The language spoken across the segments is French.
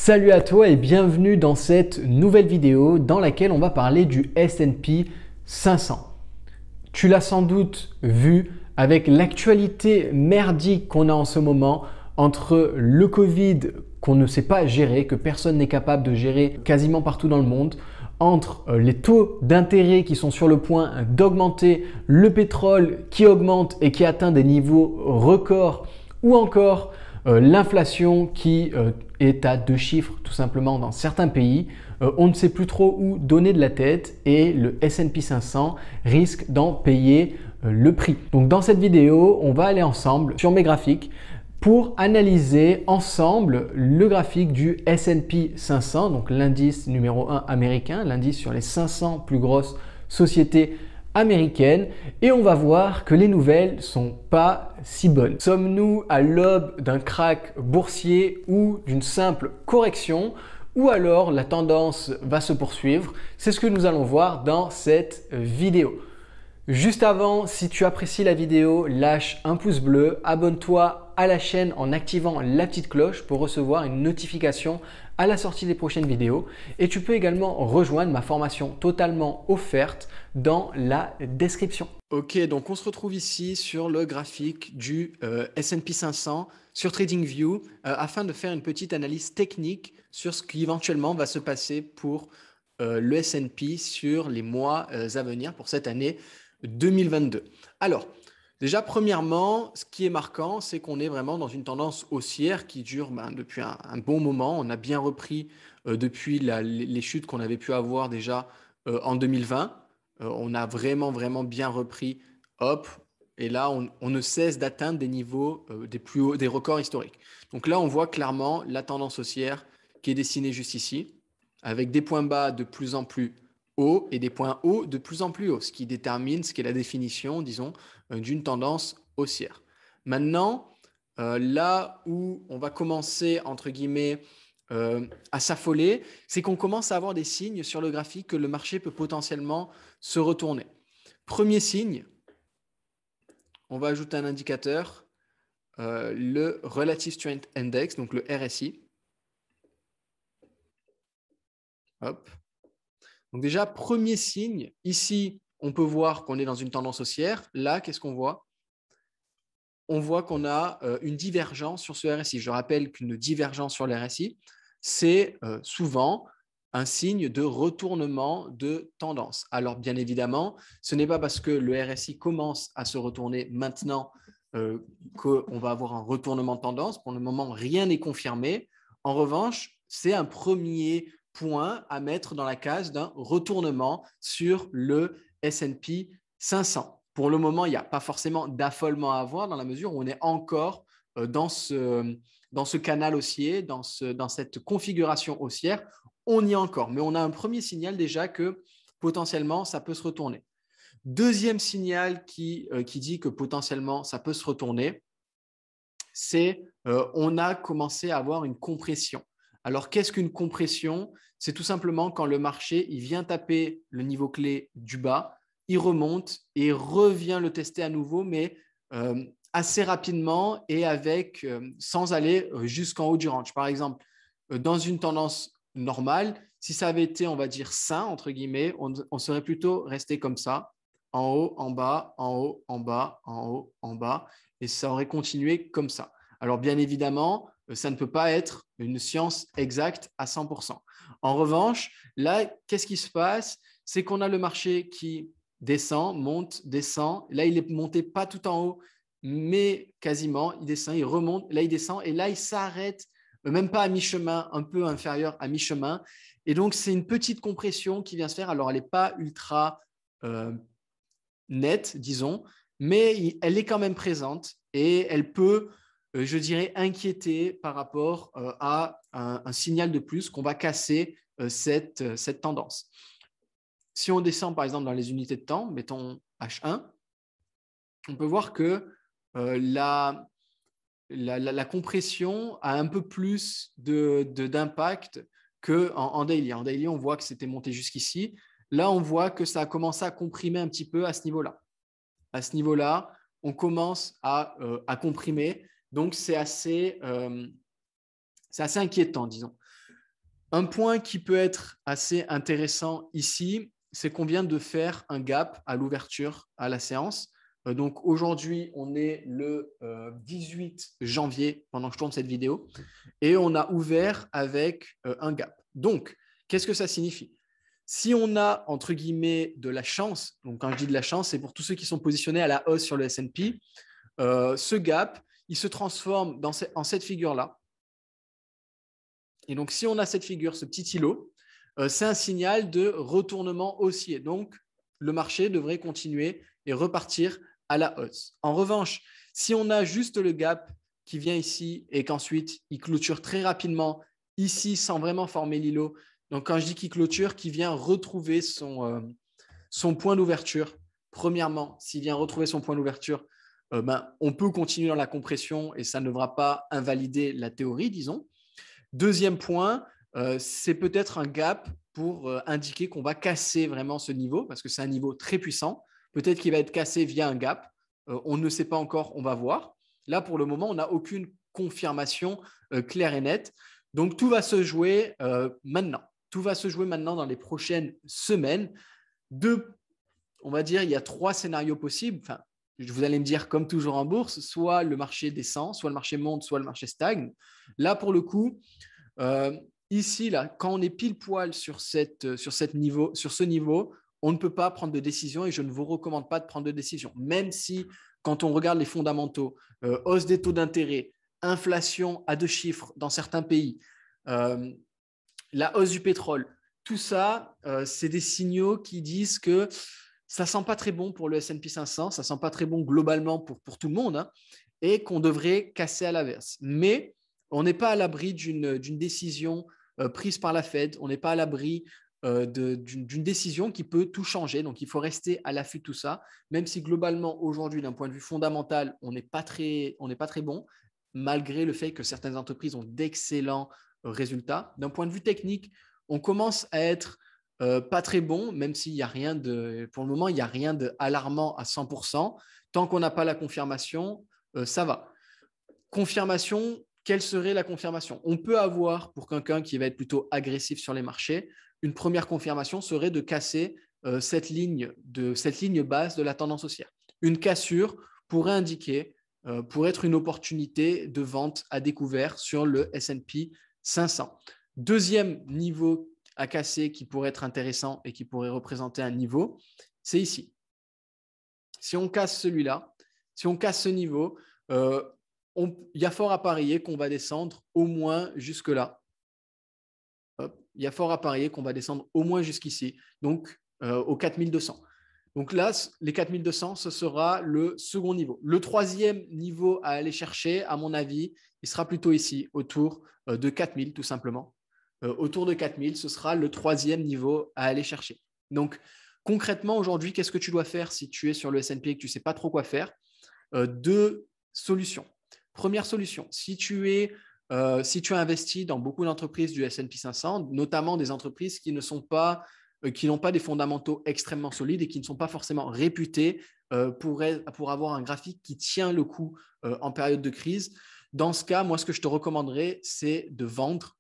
Salut à toi et bienvenue dans cette nouvelle vidéo dans laquelle on va parler du S&P 500. Tu l'as sans doute vu avec l'actualité merdique qu'on a en ce moment entre le Covid qu'on ne sait pas gérer, que personne n'est capable de gérer quasiment partout dans le monde, entre les taux d'intérêt qui sont sur le point d'augmenter, le pétrole qui augmente et qui atteint des niveaux records ou encore l'inflation qui est à 2 chiffres tout simplement dans certains pays. On ne sait plus trop où donner de la tête et le S&P 500 risque d'en payer le prix. Donc dans cette vidéo, on va aller ensemble sur mes graphiques pour analyser ensemble le graphique du S&P 500, donc l'indice numéro 1 américain, l'indice sur les 500 plus grosses sociétés américaine, et on va voir que les nouvelles sont pas si bonnes. Sommes-nous à l'aube d'un krach boursier ou d'une simple correction, ou alors la tendance va se poursuivre? C'est ce que nous allons voir dans cette vidéo. Juste avant, si tu apprécies la vidéo, lâche un pouce bleu, abonne-toi à la chaîne en activant la petite cloche pour recevoir une notification à la sortie des prochaines vidéos. Et tu peux également rejoindre ma formation totalement offerte dans la description. Ok, donc on se retrouve ici sur le graphique du S&P 500 sur TradingView afin de faire une petite analyse technique sur ce qui éventuellement va se passer pour le S&P sur les mois à venir pour cette année 2022. Alors, déjà, premièrement, ce qui est marquant, c'est qu'on est vraiment dans une tendance haussière qui dure depuis un bon moment. On a bien repris depuis les chutes qu'on avait pu avoir déjà en 2020. On a vraiment bien repris. Hop, et là, on ne cesse d'atteindre des niveaux des plus hauts, des records historiques. Donc là, on voit clairement la tendance haussière qui est dessinée juste ici, avec des points bas de plus en plus hauts et des points hauts de plus en plus hauts, ce qui détermine ce qu'est la définition, disons, d'une tendance haussière. Maintenant, là où on va commencer, entre guillemets, à s'affoler, c'est qu'on commence à avoir des signes sur le graphique que le marché peut potentiellement se retourner. Premier signe, on va ajouter un indicateur, le Relative Strength Index, donc le RSI. Hop. Donc déjà, premier signe, ici, on peut voir qu'on est dans une tendance haussière. Là, qu'est-ce qu'on voit? On voit qu'on a une divergence sur ce RSI. Je rappelle qu'une divergence sur le RSI, c'est souvent un signe de retournement de tendance. Alors, bien évidemment, ce n'est pas parce que le RSI commence à se retourner maintenant qu'on va avoir un retournement de tendance. Pour le moment, rien n'est confirmé. En revanche, c'est un premier point à mettre dans la case d'un retournement sur le S&P 500. Pour le moment, il n'y a pas forcément d'affolement à avoir dans la mesure où on est encore dans ce canal haussier, dans cette configuration haussière. On y est encore, mais on a un premier signal déjà que potentiellement, ça peut se retourner. Deuxième signal qui dit que potentiellement, ça peut se retourner, c'est on a commencé à avoir une compression. Alors, qu'est-ce qu'une compression? C'est tout simplement quand le marché il vient taper le niveau clé du bas, il remonte et revient le tester à nouveau, mais assez rapidement et sans aller jusqu'en haut du range. Par exemple, dans une tendance normale, si ça avait été, on va dire, sain, entre guillemets, on serait plutôt resté comme ça, en haut, en bas, en haut, en bas, en haut, en bas, et ça aurait continué comme ça. Alors, bien évidemment, ça ne peut pas être une science exacte à 100%. En revanche, là, qu'est-ce qui se passe? C'est qu'on a le marché qui descend, monte, descend. Là, il est monté pas tout en haut, mais quasiment. Il descend, il remonte. Là, il descend et là, il s'arrête, même pas à mi-chemin, un peu inférieur à mi-chemin. Et donc, c'est une petite compression qui vient se faire. Alors, elle n'est pas ultra nette, disons, mais elle est quand même présente et elle peut, je dirais, inquiéter par rapport à un signal de plus qu'on va casser cette tendance. Si on descend par exemple dans les unités de temps, mettons H1, on peut voir que la compression a un peu plus d'impact qu'en daily. En daily, on voit que c'était monté jusqu'ici. Là, on voit que ça a commencé à comprimer un petit peu à ce niveau-là. À ce niveau-là, on commence à comprimer. Donc, c'est assez inquiétant, disons. Un point qui peut être assez intéressant ici, c'est qu'on vient de faire un gap à l'ouverture à la séance. Donc aujourd'hui, on est le 18 janvier pendant que je tourne cette vidéo et on a ouvert avec un gap. Donc, qu'est-ce que ça signifie? Si on a, entre guillemets, de la chance, donc quand je dis de la chance, c'est pour tous ceux qui sont positionnés à la hausse sur le S&P, ce gap, il se transforme en cette figure-là. Et donc, si on a cette figure, ce petit îlot, c'est un signal de retournement haussier. Donc, le marché devrait continuer et repartir à la hausse. En revanche, si on a juste le gap qui vient ici et qu'ensuite il clôture très rapidement ici sans vraiment former l'îlot, donc quand je dis qu'il clôture, qu'il vient retrouver son point d'ouverture, premièrement, s'il vient retrouver son point d'ouverture, on peut continuer dans la compression et ça ne devra pas invalider la théorie, disons. Deuxième point, c'est peut-être un gap pour indiquer qu'on va casser vraiment ce niveau, parce que c'est un niveau très puissant. Peut-être qu'il va être cassé via un gap. On ne sait pas encore, on va voir. Là, pour le moment, on n'a aucune confirmation claire et nette. Donc, tout va se jouer maintenant. Tout va se jouer maintenant dans les prochaines semaines. On va dire, il y a 3 scénarios possibles. Enfin, vous allez me dire, comme toujours en bourse, soit le marché descend, soit le marché monte, soit le marché stagne. Là, pour le coup, ici, là, quand on est pile poil sur ce niveau, on ne peut pas prendre de décision et je ne vous recommande pas de prendre de décision. Même si, quand on regarde les fondamentaux, hausse des taux d'intérêt, inflation à 2 chiffres dans certains pays, la hausse du pétrole, tout ça, c'est des signaux qui disent que ça sent pas très bon pour le S&P 500, ça sent pas très bon globalement pour tout le monde, hein, et qu'on devrait casser à l'inverse. Mais on n'est pas à l'abri d'une décision prise par la Fed, on n'est pas à l'abri d'une décision qui peut tout changer. Donc, il faut rester à l'affût de tout ça, même si globalement, aujourd'hui, d'un point de vue fondamental, on n'est pas très bon, malgré le fait que certaines entreprises ont d'excellents résultats. D'un point de vue technique, on commence à être pas très bon, même s'il n'y a rien pour le moment, il n'y a rien d'alarmant à 100%. Tant qu'on n'a pas la confirmation, ça va. Confirmation, quelle serait la confirmation? On peut avoir, pour quelqu'un qui va être plutôt agressif sur les marchés, une première confirmation serait de casser cette ligne basse de la tendance haussière. Une cassure pourrait indiquer, pour être une opportunité de vente à découvert sur le S&P 500. Deuxième niveau à casser qui pourrait être intéressant et qui pourrait représenter un niveau, c'est ici. Si on casse celui-là, si on casse ce niveau, il y a fort à parier qu'on va descendre au moins jusque-là. Il y a fort à parier qu'on va descendre au moins jusqu'ici, donc aux 4200. Donc là, les 4200, ce sera le second niveau. Le troisième niveau à aller chercher, à mon avis, il sera plutôt ici, autour de 4000 tout simplement. Autour de 4000, ce sera le troisième niveau à aller chercher. Donc concrètement, aujourd'hui, qu'est-ce que tu dois faire si tu es sur le S&P et que tu ne sais pas trop quoi faire? 2 solutions. Première solution, si tu as investi dans beaucoup d'entreprises du S&P 500, notamment des entreprises qui n'ont pas des fondamentaux extrêmement solides et qui ne sont pas forcément réputées pour avoir un graphique qui tient le coup en période de crise, dans ce cas, moi, ce que je te recommanderais, c'est de vendre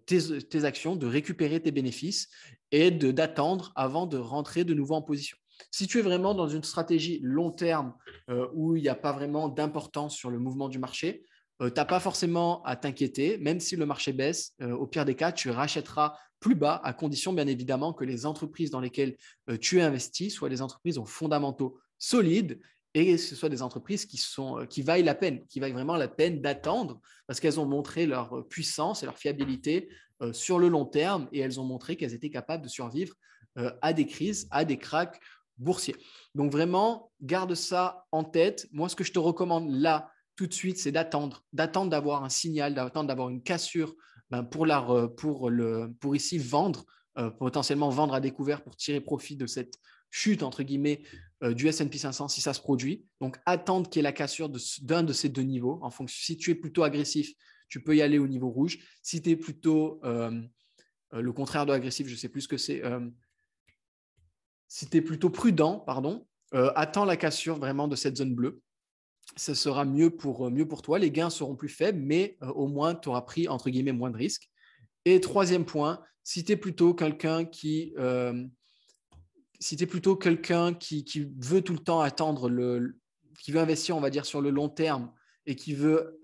tes actions, de récupérer tes bénéfices et d'attendre avant de rentrer de nouveau en position. Si tu es vraiment dans une stratégie long terme où il n'y a pas vraiment d'importance sur le mouvement du marché, tu n'as pas forcément à t'inquiéter, même si le marché baisse. Au pire des cas, tu rachèteras plus bas, à condition bien évidemment que les entreprises dans lesquelles tu es investi soient des entreprises aux fondamentaux solides et que ce soit des entreprises qui vaillent la peine, qui vaillent vraiment la peine d'attendre parce qu'elles ont montré leur puissance et leur fiabilité sur le long terme et elles ont montré qu'elles étaient capables de survivre à des crises, à des cracks boursiers. Donc vraiment, garde ça en tête. Moi, ce que je te recommande là, tout de suite, c'est d'attendre d'avoir un signal, d'attendre d'avoir une cassure pour ici vendre, potentiellement vendre à découvert pour tirer profit de cette chute, entre guillemets, du S&P 500 si ça se produit. Donc, attendre qu'il y ait la cassure d'un de ces 2 niveaux. En fonction, si tu es plutôt agressif, tu peux y aller au niveau rouge. Si tu es plutôt le contraire de agressif, je ne sais plus ce que c'est. Si tu es plutôt prudent, pardon, attends la cassure vraiment de cette zone bleue. Ce sera mieux pour toi. Les gains seront plus faibles, mais au moins, tu auras pris, entre guillemets, moins de risques. Et troisième point, si tu es plutôt quelqu'un qui qui veut tout le temps attendre, qui veut investir, on va dire, sur le long terme et qui veut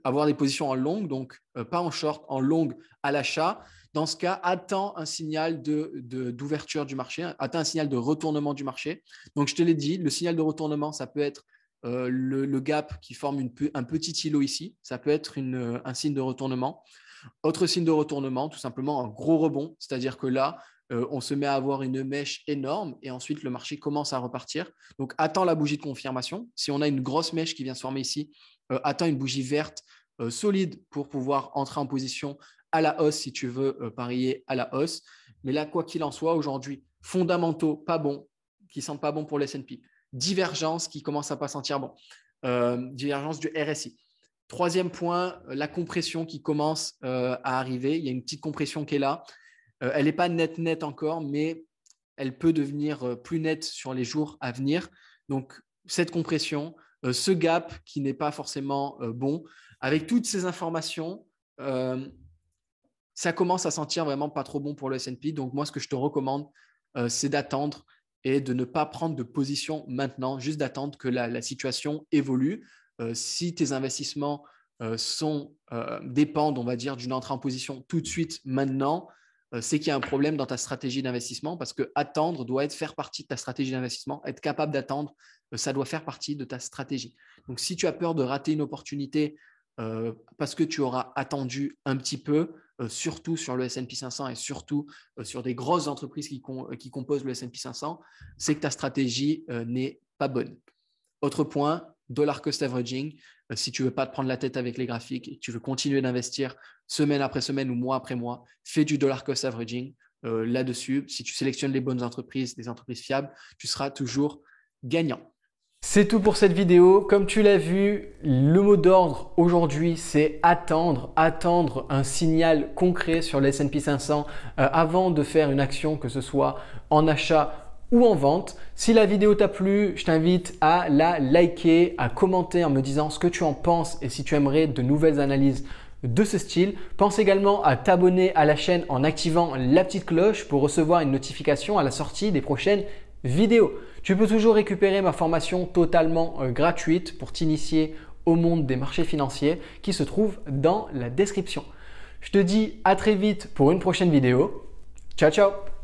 avoir des positions en longue, donc pas en short, en longue à l'achat, dans ce cas, attends un signal d'ouverture du marché, attends un signal de retournement du marché. Donc, je te l'ai dit, le signal de retournement, ça peut être le gap qui forme un petit îlot ici, ça peut être un signe de retournement. Autre signe de retournement, tout simplement un gros rebond, c'est-à-dire que là, on se met à avoir une mèche énorme et ensuite le marché commence à repartir. Donc, attends la bougie de confirmation. Si on a une grosse mèche qui vient se former ici, attends une bougie verte solide pour pouvoir entrer en position à la hausse si tu veux parier à la hausse. Mais là, quoi qu'il en soit, aujourd'hui, fondamentaux pas bons, qui ne sentent pas bons pour le S&P. Divergence qui commence à pas sentir bon. Divergence du RSI. Troisième point, la compression qui commence à arriver. Il y a une petite compression qui est là. Elle n'est pas nette encore, mais elle peut devenir plus nette sur les jours à venir. Donc, cette compression, ce gap qui n'est pas forcément bon, avec toutes ces informations, ça commence à sentir vraiment pas trop bon pour le S&P. Donc, moi, ce que je te recommande, c'est d'attendre et de ne pas prendre de position maintenant, juste d'attendre que la situation évolue. Si tes investissements dépendent, on va dire, d'une entrée en position tout de suite maintenant, c'est qu'il y a un problème dans ta stratégie d'investissement parce que attendre doit faire partie de ta stratégie d'investissement. Être capable d'attendre, ça doit faire partie de ta stratégie. Donc, si tu as peur de rater une opportunité parce que tu auras attendu un petit peu, surtout sur le S&P 500 et surtout sur des grosses entreprises qui composent le S&P 500, c'est que ta stratégie n'est pas bonne. Autre point, dollar cost averaging. Si tu ne veux pas te prendre la tête avec les graphiques et que tu veux continuer d'investir semaine après semaine ou mois après mois, fais du dollar cost averaging là-dessus. Si tu sélectionnes les bonnes entreprises, des entreprises fiables, tu seras toujours gagnant. C'est tout pour cette vidéo. Comme tu l'as vu, le mot d'ordre aujourd'hui, c'est attendre un signal concret sur le S&P 500 avant de faire une action, que ce soit en achat ou en vente. Si la vidéo t'a plu, je t'invite à la liker, à commenter en me disant ce que tu en penses et si tu aimerais de nouvelles analyses de ce style. Pense également à t'abonner à la chaîne en activant la petite cloche pour recevoir une notification à la sortie des prochaines vidéos. Tu peux toujours récupérer ma formation totalement gratuite pour t'initier au monde des marchés financiers qui se trouve dans la description. Je te dis à très vite pour une prochaine vidéo. Ciao, ciao!